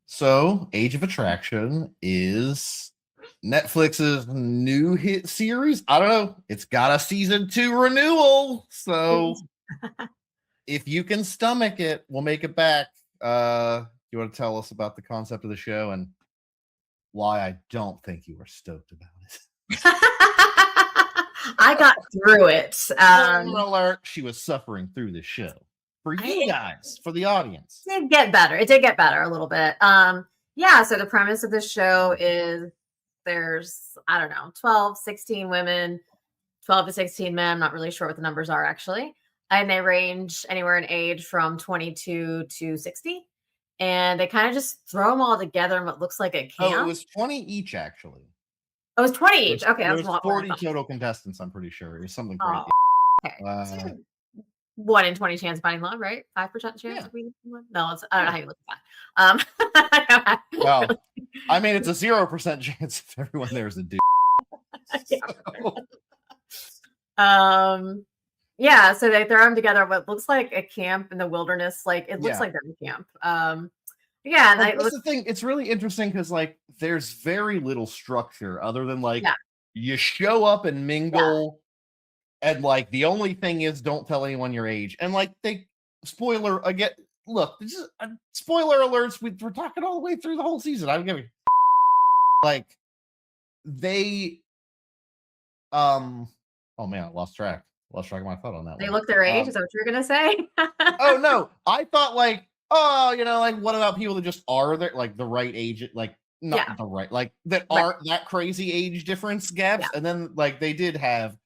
So, Age of Attraction is Netflix's new hit series. I don't know. It's got a season 2 renewal. So, if you can stomach it, we'll make it back. You want to tell us about the concept of the show and why I don't think you were stoked about it? I got through it. Spoiler alert, she was suffering through the show. For you It guys, for the audience. did get better. It did get better a little bit. Yeah, so the premise of the show is there's, I don't know, 12, 16 women, 12 to 16 men. I'm not really sure what the numbers are actually. And they range anywhere in age from 22 to 60. And they kind of just throw them all together in what looks like a Oh, it camp. was 20 each, actually. Oh, it was 20 each. Okay, that's There's a lot more. 40 total contestants, I'm pretty sure. It was something crazy. Oh, okay. Uh, 1 in 20 chance of finding love, right? 5% chance Yeah. of meeting someone? No, it's, I don't know how you look at that. Well, I mean, it's a 0% chance if everyone there is a dude. Yeah, so they throw them together what looks like a camp in the wilderness. Like it looks Yeah. like they're in camp. Yeah, and That's the thing. It's really interesting because like there's very little structure other than like Yeah. you show up and mingle, and like the only thing is don't tell anyone your age. And like they spoiler again. Look, this is spoiler alerts. We're talking all the way through the whole season. I'm giving like they oh man, I lost track of my thought on that they one. look their age. Is that what you're gonna say? Oh no, I thought like, oh, like what about people that just are there, like the right age, like not Yeah. the right, like that Right. aren't that crazy age difference gaps. Yeah. And then like they did have,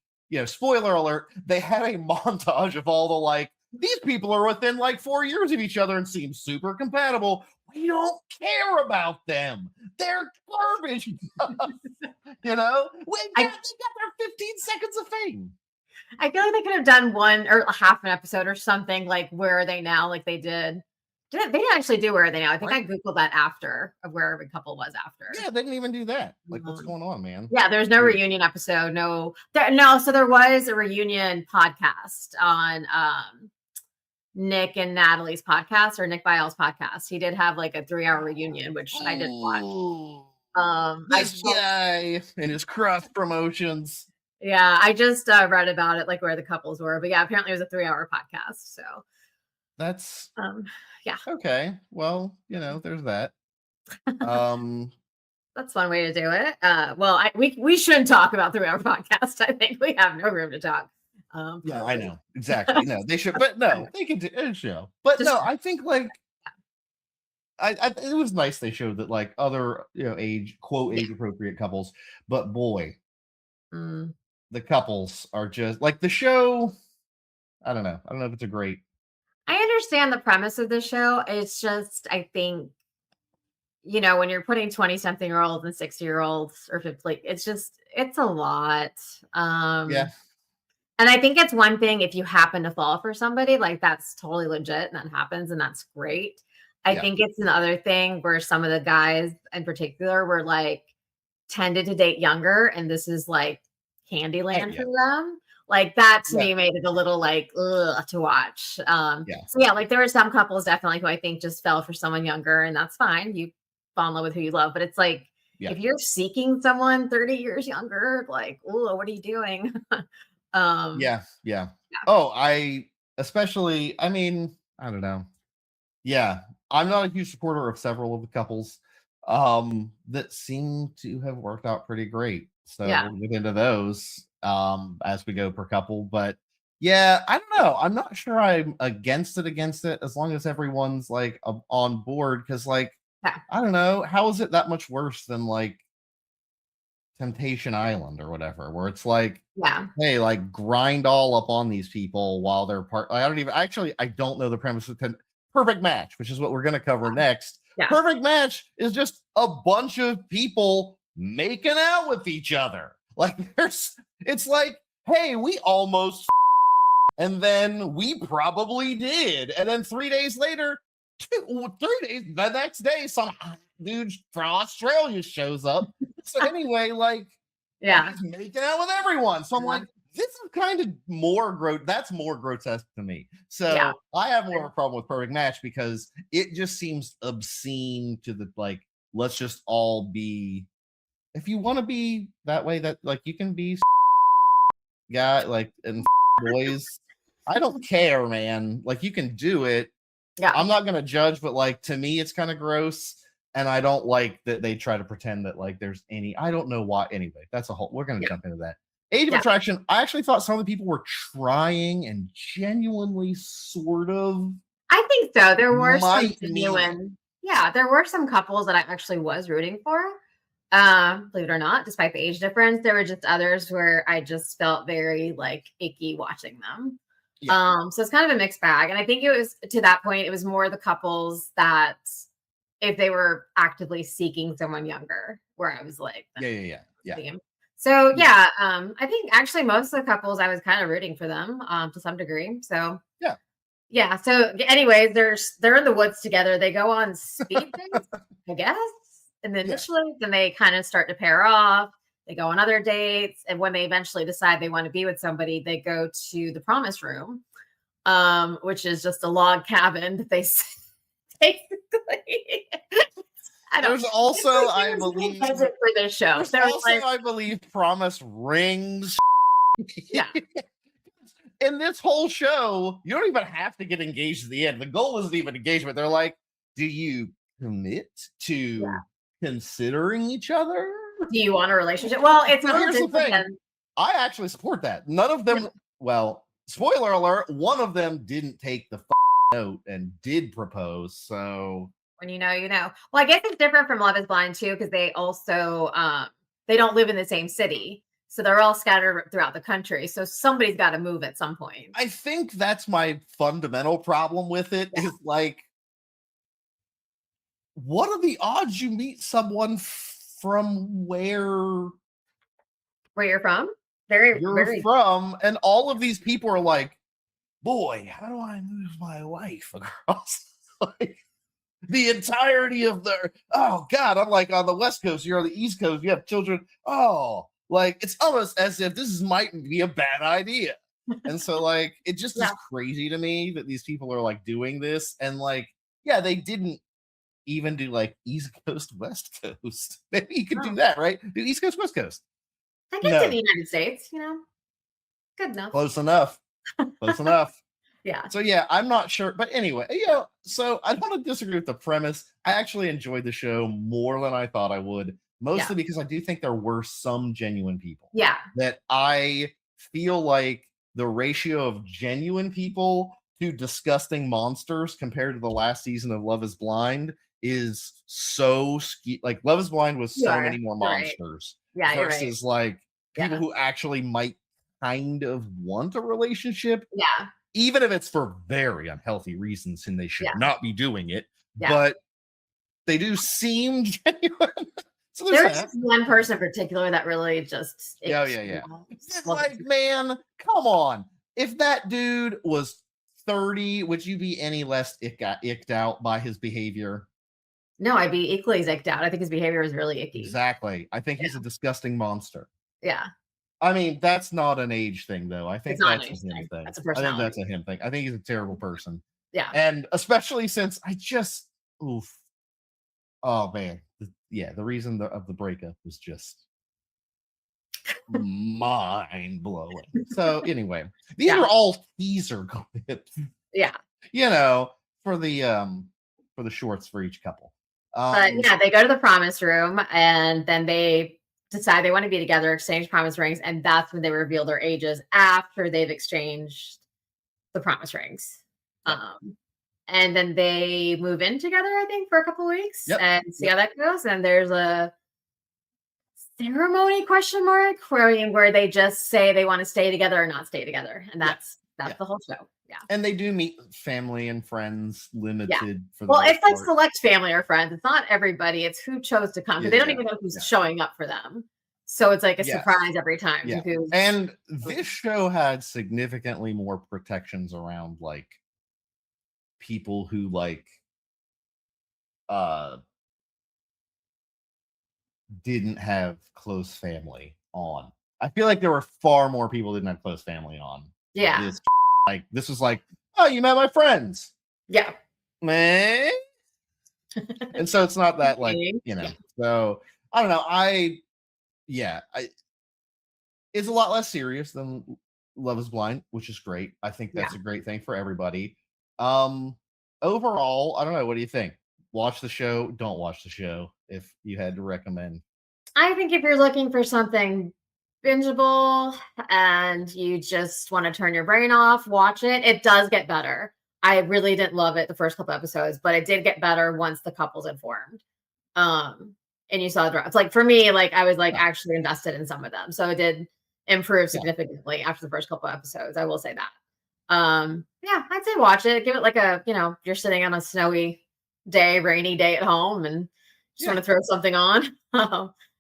spoiler alert, they had a montage of all the like, these people are within like 4 years of each other and seem super compatible. We don't care about them. They're garbage. They got their 15 seconds of fame. I feel like they could have done one or half an episode or something like where are they now? Like they did. They didn't actually do where are they now? I think I Googled that after of where every couple was after. Yeah, they didn't even do that. Like, what's going on, man? Yeah, there's no reunion episode. No. So there was a reunion podcast on Nick and Natalie's podcast or Nick Bial's podcast. He did have like a 3-hour reunion, which I did watch. This guy and his cross promotions. Yeah, I just read about it, like where the couples were. But yeah, apparently it was a 3-hour podcast. So that's yeah. Okay. Well, there's that. That's one way to do it. Well, we shouldn't talk about 3-hour podcast. I think we have no room to talk. Yeah, I know. Exactly. No, they should, but no, they can do a show. But no, I think like it was nice they showed that like other, age appropriate couples, but boy, the couples are just like the show. I don't know if it's a great. I understand the premise of the show. It's just, I think, when you're putting 20-something-year-olds and 60-year-olds or 50, like, it's a lot. Yeah. And I think it's one thing if you happen to fall for somebody, like that's totally legit and that happens and that's great. I think it's another thing where some of the guys in particular were like tended to date younger and this is like Candyland for them. Like that to me made it a little like ugh to watch. So yeah, like there were some couples definitely who I think just fell for someone younger and that's fine. You fall in love with who you love, but it's like if you're seeking someone 30 years younger, like, oh, what are you doing? Yeah. Oh, I mean, I don't know. Yeah, I'm not a huge supporter of several of the couples that seem to have worked out pretty great. So we'll get into those as we go per couple. But yeah, I don't know. I'm not sure I'm against it as long as everyone's like on board. Because like, I don't know, how is it that much worse than like Temptation Island or whatever, where it's like, hey, like grind all up on these people while they're I don't know the premise of Perfect Match, which is what we're going to cover next. Perfect Match is just a bunch of people making out with each other. Like it's like, hey, we almost and then we probably did. And then 3 days later, 3 days, the next day, some dude from Australia shows up. So anyway, like, he's making out with everyone. So I'm like, this is kind of more that's more grotesque to me. Yeah. So I have more of a problem with Perfect Match because it just seems obscene to the like, let's just all be, if you want to be that way, that like you can be guy like and boys. I don't care, man. Like you can do it. Yeah. I'm not gonna judge, but like to me, it's kind of gross. And I don't like that they try to pretend that like there's any, I don't know why. Anyway, that's a whole, we're gonna Yeah. jump into that. Age of Yeah. Attraction, I actually thought some of the people were trying and genuinely sort of I think so. There were some might meet. genuine, yeah, there were some couples that I actually was rooting for. Believe it or not, despite the age difference, there were just others where I just felt very like icky watching them. Yeah, So it's kind of a mixed bag. And I think it was to that point, it was more the couples that if they were actively seeking someone younger, where I was like, yeah, yeah, yeah, yeah, see him. So yeah, yeah, I think actually most of the couples I was kind of rooting for them to some degree. So yeah. yeah. So, anyways, they're in the woods together. They go on speed dates, I guess. And then Yeah. initially, then they kind of start to pair off. They go on other dates, and when they eventually decide they want to be with somebody, they go to the promise room, which is just a log cabin that they basically. I don't. There's also, There I was no believe, budget for this show. there's There was also, like, I believe, promise rings. yeah, In this whole show, you don't even have to get engaged at the end. The goal isn't even engagement. They're like, do you commit yeah. to considering each other? Do you want a relationship? Well, it's a Now, little here's the different thing. than I actually support that. None of yeah. them, well, spoiler alert, one of them didn't take the note and did propose. So, When you know, you know. Well, I guess it's different from Love is Blind too, because they also they don't live in the same city. So they're all scattered throughout the country. So somebody's got to move at some point. I think that's my fundamental problem with it Yeah. is like, what are the odds you meet someone from where Where you're from? Very, you're very from? And all of these people are like, boy, how do I move my life across like the entirety of the, oh God, I'm like on the West Coast, you're on the East Coast, you have children. Oh, like it's almost as if this might be a bad idea. And so like it just is yeah. crazy to me that these people are like doing this. And like, yeah, they didn't even do like East Coast, West Coast. Maybe you could do Oh, that, right? Do East Coast, West Coast. I guess in No, the United States, good enough. close enough. Close enough. Yeah. So yeah, I'm not sure, but anyway, so I don't disagree with the premise. I actually enjoyed the show more than I thought I would, Yeah. mostly because I do think there were some genuine people Yeah. that I feel like the ratio of genuine people to disgusting monsters compared to the last season of Love is Blind is so like Love is Blind was You so are. many more You're right. monsters Yeah, you're right. versus like people Yeah. who actually might kind of want a relationship, Yeah. even if it's for very unhealthy reasons and they should Yeah. not be doing it, Yeah. but they do seem genuine. So there's There was that. just one person in particular that really just Yeah, it yeah, yeah. It's wasn't like, man, come on. If that dude was 30, would you be any less icked out by his behavior? no, I'd be equally zicked out. I think his behavior was really icky. Exactly. I think he's a disgusting monster. Yeah. I mean, that's not an age thing, though. I It's think not that's a him anything. thing. That's a I think that's personality. a him thing. I think he's a terrible person. Yeah. And especially since I just, oof. Oh, man. Yeah, the reason of the breakup was just mind blowing. So, anyway, these Yeah. are all teaser clips, Yeah. you know, for the shorts for each couple. But Um, yeah, they go to the promise room and then they decide they want to be together, exchange promise rings, and that's when they reveal their ages after they've exchanged the promise rings. yep, Um, and then they move in together, I think, for a couple weeks yep, and see yep, how that goes. And there's a ceremony question mark where they just say they want to stay together or not stay together. And yeah, that's yeah. the whole show. Yeah. And they do meet family and friends Yeah. limited for the Well, most it's like part. select family or friends. It's not everybody. It's who chose to come Yeah, because they don't yeah, even know who's yeah. showing up for them. So it's like a Yes. surprise every time to Yeah. who's And this show had significantly more protections around like people who like uh didn't have close family on. I feel like there were far more people that didn't have close family on Yeah. this. Like this was like, oh, you met my friends, Yeah. man. And so it's not that like, Yeah. so I don't know. Yeah, it's a lot less serious than Love is Blind, which is great. I think Yeah. that's a great thing for everybody. Um, Overall, I don't know. What do you think? Watch the show. Don't watch the show. If you had to recommend, I think if you're looking for something bingeable and you just want to turn your brain off, watch it. It does get better. I really didn't love it the first couple episodes, but it did get better once the couples had formed. Um, and you saw the drops. Like for me, like I was like yeah, actually invested in some of them. So it did improve yeah, significantly after the first couple episodes. I will say that. Yeah, I'd say watch it. Give it like a, you're sitting on a snowy day, rainy day at home and just want yeah. to throw something on.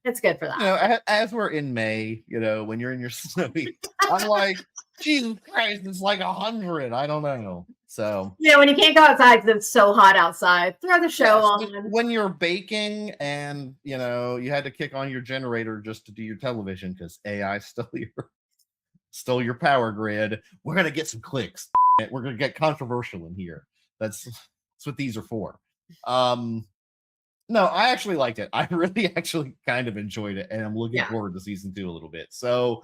It's good for that. As we're in May, when you're in your snowy, I'm like, Jesus Christ, it's like 100. I don't know. So Yeah, when you can't go outside because it's so hot outside, throw the show yes, on. when you're baking and you had to kick on your generator just to do your television because AI stole your power grid. We're gonna get some clicks. We're gonna get controversial in here. That's what these are for. Um, no, I actually liked it. I really actually kind of enjoyed it, and I'm looking Yeah, forward to season 2 a little bit. So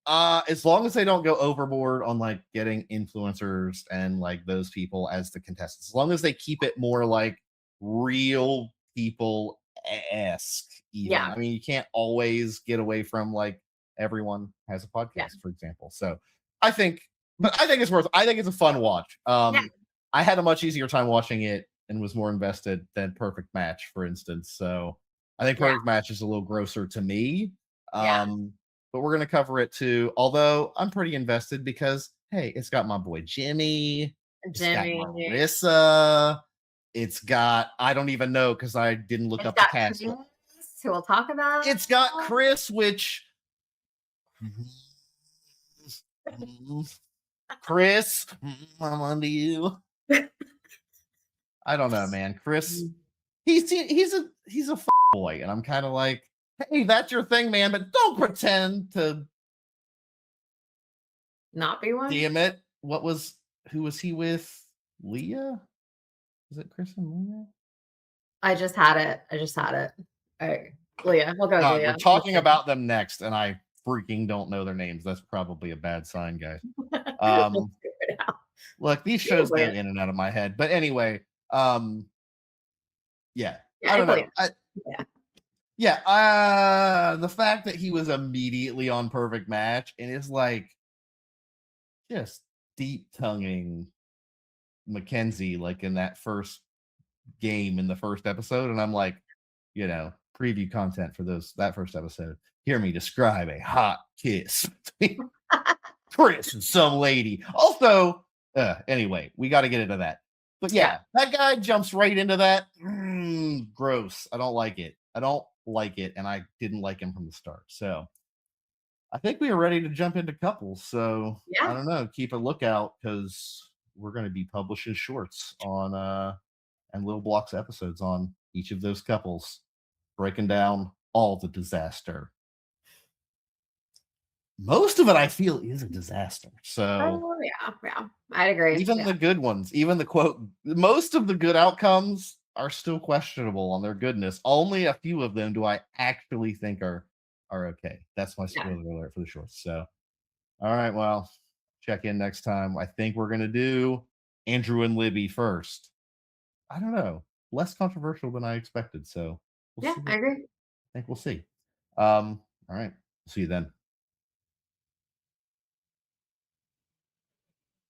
as long as they don't go overboard on like getting influencers and like those people as the contestants, as long as they keep it more like real people esque, even. yeah, I mean, you can't always get away from like everyone has a yeah, podcast, for example. So I think, but I think it's worth. I think it's a fun watch. yeah, I had a much easier time watching it and was more invested than Perfect Match, for instance. So I think yeah, Perfect Match is a little grosser to me. yeah. But we're gonna cover it too. Although I'm pretty invested because hey, it's got my boy Jimmy, it's got Jimmy. Marissa, it's got I don't even know because I didn't look It's up the got cast, Chris, but who we'll talk about. it's got Chris, which Chris, I'm on to you. I don't know, man. Chris, he's a boy, and I'm kind of like, hey, that's your thing, man, but don't pretend to. Not be one. Damn it! Who was he with? Leah? Is it Chris and Leah? I just had it. All right. Leah. We'll go with God, we're Leah. talking about them next, and I freaking don't know their names. That's probably a bad sign, guys. Let's Um, figure it out. Look, these It is shows go Leah. in and out of my head. But anyway, yeah, Yeah, I don't it's know. Leah. Yeah. Yeah, the fact that he was immediately on Perfect Match and is like just deep tonguing Mackenzie like in that first game in the first episode, and I'm like, preview content for that first episode. Hear me describe a hot kiss between Chris and some lady. Also, anyway, we got to get into that. But Yeah. yeah, that guy jumps right into that. Gross. I don't like it. And I didn't like him from the start. So I think we are ready to jump into couples. So I Yeah. don't know. Keep a lookout because we're going to be publishing shorts on and little blocks episodes on each of those couples, breaking down all the disaster. Most of it, I feel, is a disaster. So Oh, yeah. Yeah. I'd agree. even Yeah. the good ones, even the quote, most of the good outcomes are still questionable on their goodness. Only a few of them do I actually think are okay. That's my Yeah. spoiler alert for the shorts. So, all right, well, check in next time. I think we're gonna do Andrew and Libby first. I don't know, less controversial than I expected. So we'll Yeah. see. I agree. I think we'll see. All right, see you then.